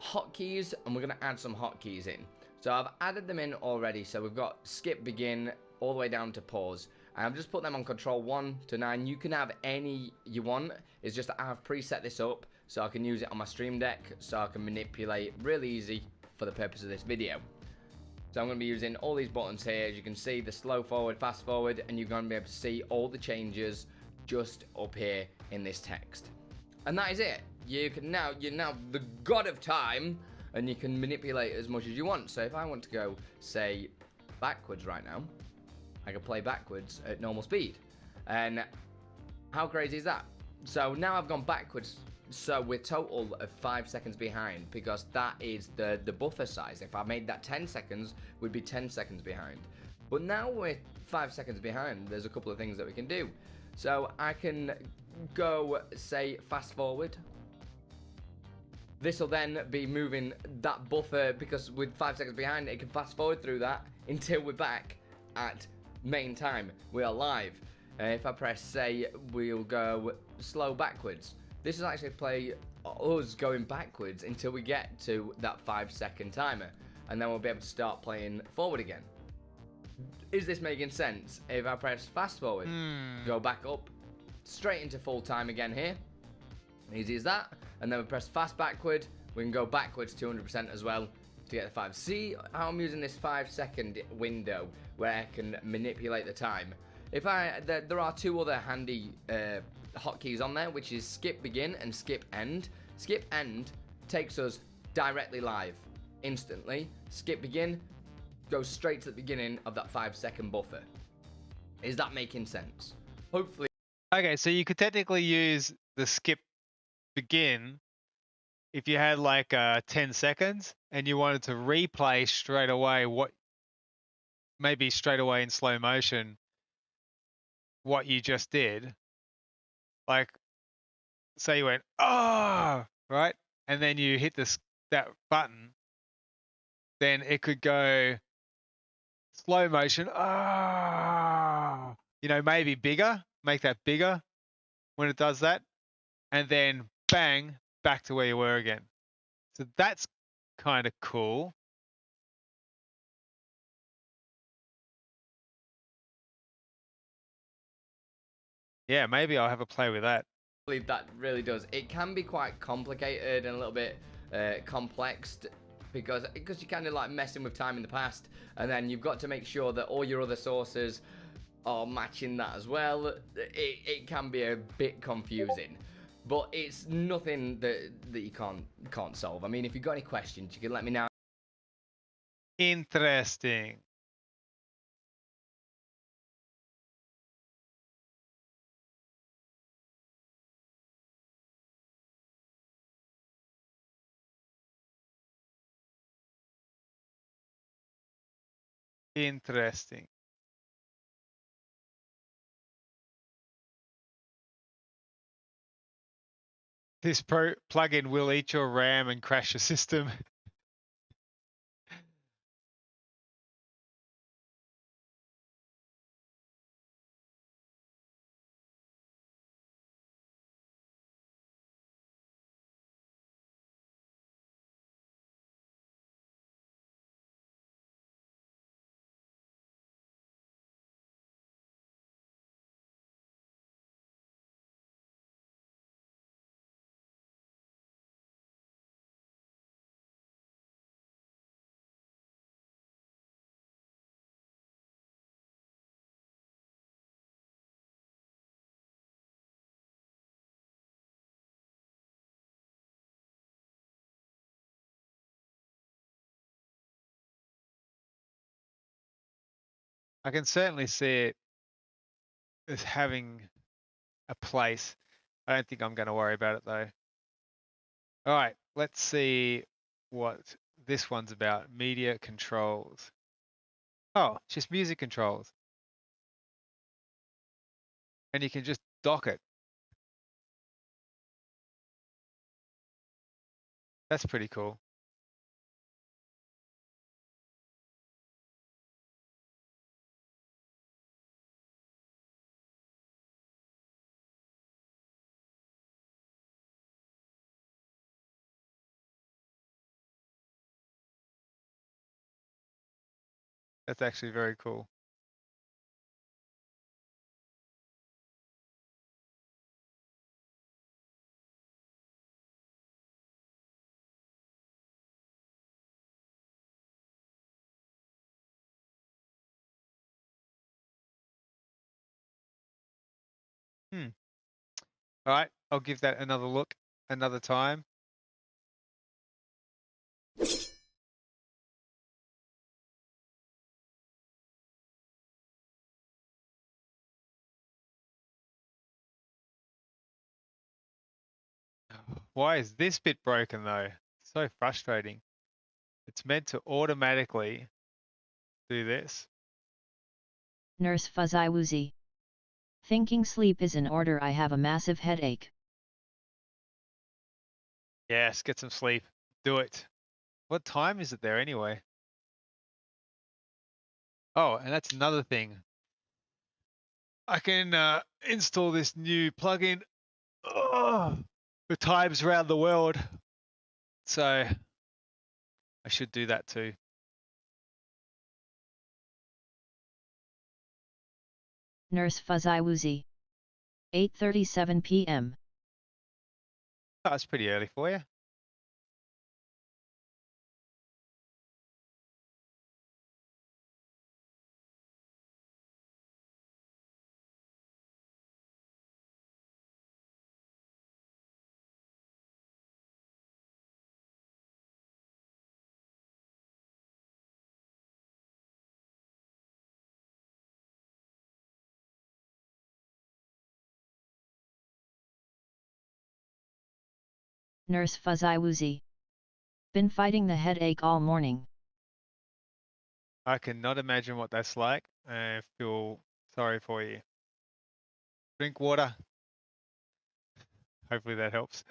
Hotkeys, and we're going to add some hotkeys in. So I've added them in already. So we've got skip, begin, all the way down to pause. And I've just put them on control 1 to 9. You can have any you want. It's just that I have preset this up so I can use it on my stream deck so I can manipulate really easy for the purpose of this video. So I'm going to be using all these buttons here. As you can see, the slow forward, fast forward, and you're going to be able to see all the changes just up here in this text. And that is it. You're now the god of time, and you can manipulate as much as you want. So if I want to go, say, backwards right now, I can play backwards at normal speed. And how crazy is that? So now I've gone backwards, so we're total of 5 seconds behind because that is the buffer size. If I made that 10 seconds, we'd be 10 seconds behind. But now we're 5 seconds behind, there's a couple of things that we can do. So I can go, say, fast forward. This will then be moving that buffer because with 5 seconds behind, it can fast forward through that until we're back at main time. We are live. If I press say, we'll go slow backwards. This will actually play us going backwards until we get to that 5-second timer, and then we'll be able to start playing forward again. Is this making sense? If I press fast forward, go back up, straight into full time again here, easy as that, and then we press fast backward, we can go backwards 200% as well to get the 5. See how I'm using this 5-second window where I can manipulate the time. If there are two other handy hotkeys on there, which is skip begin and skip end. Skip end takes us directly live instantly. Skip begin goes straight to the beginning of that 5-second buffer. Is that making sense? Hopefully. Okay, so you could technically use the skip begin if you had like 10 seconds and you wanted to replay straight away maybe straight away in slow motion what you just did. Like, say you went, oh, right? And then you hit that button, then it could go slow motion, maybe bigger, make that bigger when it does that, and then bang, back to where you were again. So that's kind of cool. Yeah, maybe I'll have a play with that. That really does. It can be quite complicated and a little bit complex because you're kind of like messing with time in the past, and then you've got to make sure that all your other sources are matching that as well. It can be a bit confusing, but it's nothing that you can't solve. I mean, if you've got any questions, you can let me know. Interesting. Interesting. This plugin will eat your RAM and crash your system. I can certainly see it as having a place. I don't think I'm going to worry about it though. All right, let's see what this one's about. Media controls. Oh, it's just music controls. And you can just dock it. That's pretty cool. That's actually very cool. All right, I'll give that another look another time. Why is this bit broken though? So frustrating. It's meant to automatically do this. Nurse Fuzzy Woozy. Thinking sleep is in order. I have a massive headache. Yes, get some sleep. Do it. What time is it there anyway? Oh, and that's another thing. I can install this new plugin. Oh, the times around the world. So I should do that too. Nurse Fuzzy Woozy. 8:37 p.m. Oh, that's pretty early for you. Nurse Fuzzy Woozy. Been fighting the headache all morning. I cannot imagine what that's like. I feel sorry for you. Drink water. Hopefully that helps.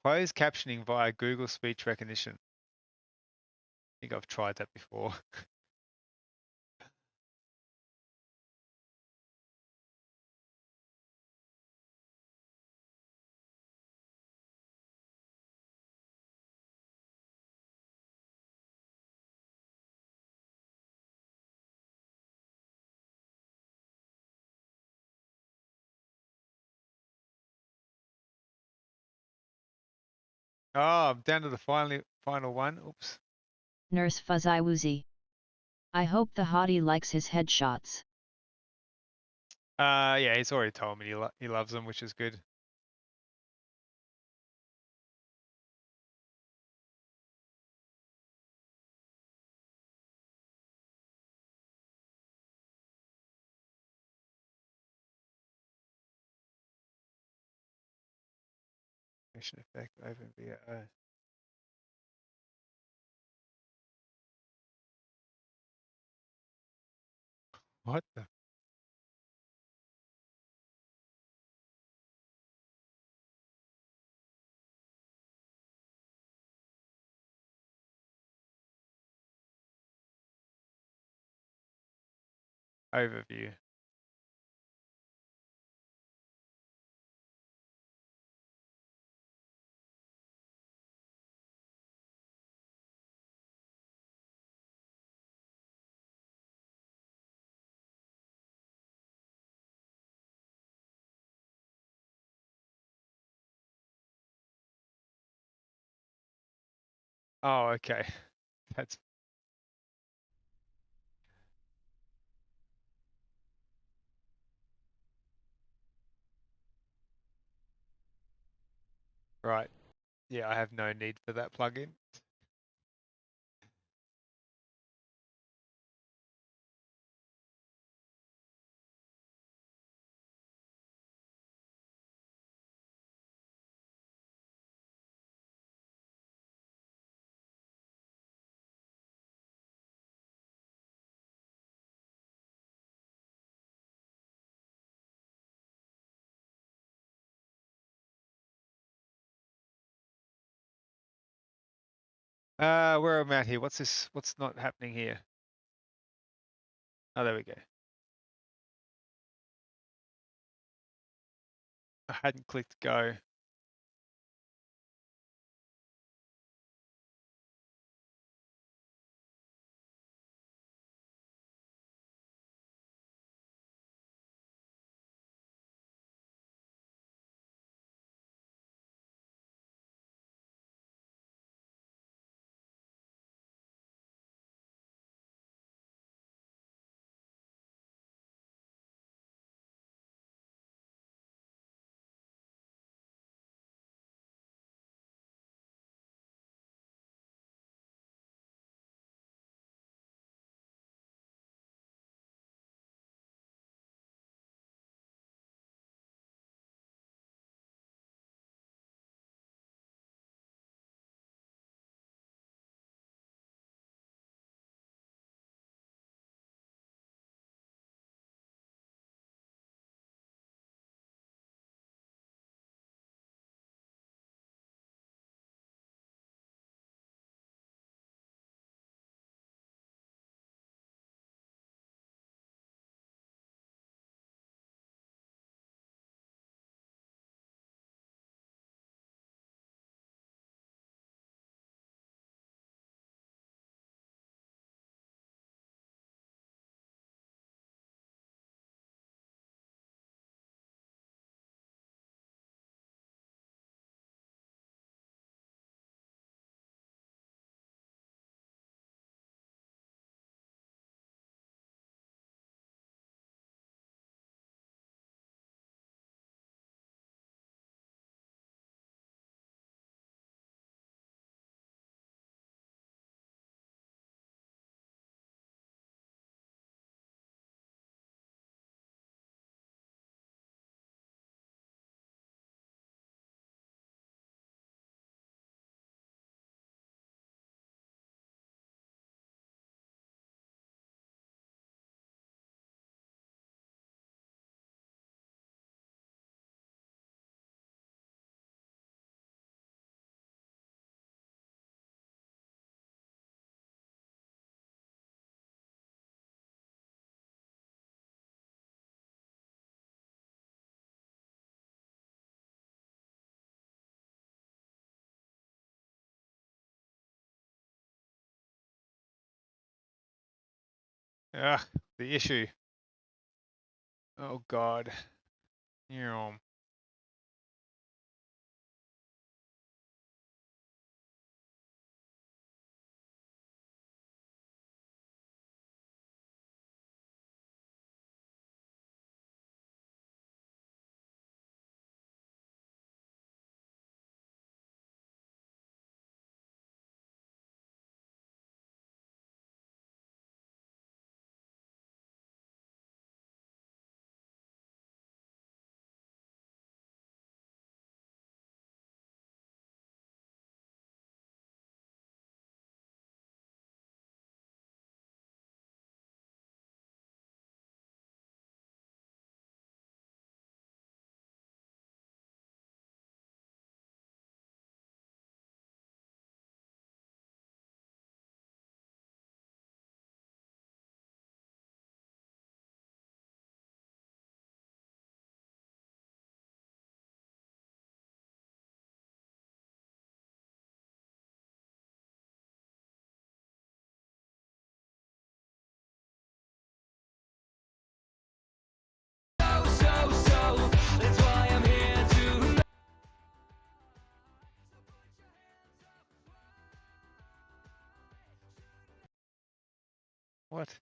Closed captioning via Google speech recognition. I think I've tried that before. Oh, I'm down to the final one. Oops. Nurse Fuzzy Woozy. I hope the hottie likes his headshots. Yeah, he's already told me he loves them, which is good. Mission effect open via. What the? Overview. Oh, okay. That's right. Yeah, I have no need for that plugin. Where am I at here? What's this? What's not happening here? Oh, there we go. I hadn't clicked go. Ugh, the issue. Oh God. Yeah. What?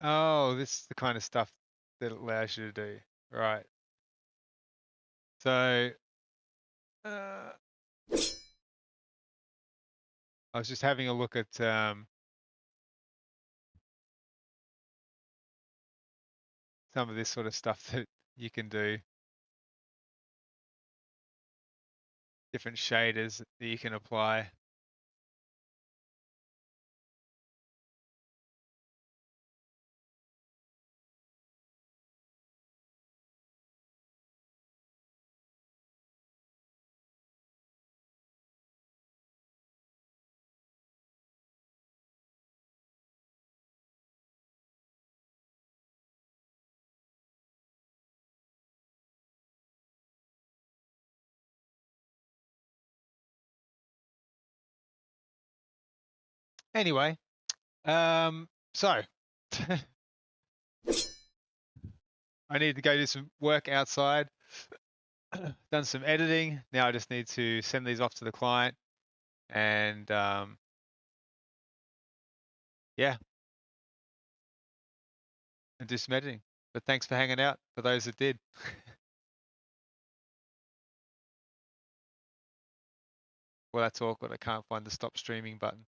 Oh, this is the kind of stuff that it allows you to do. Right. So, I was just having a look at some of this sort of stuff that you can do. Different shaders that you can apply. Anyway, so I need to go do some work outside. Done some editing. Now I just need to send these off to the client and yeah, and do some editing. But thanks for hanging out for those that did. Well, that's awkward. I can't find the stop streaming button.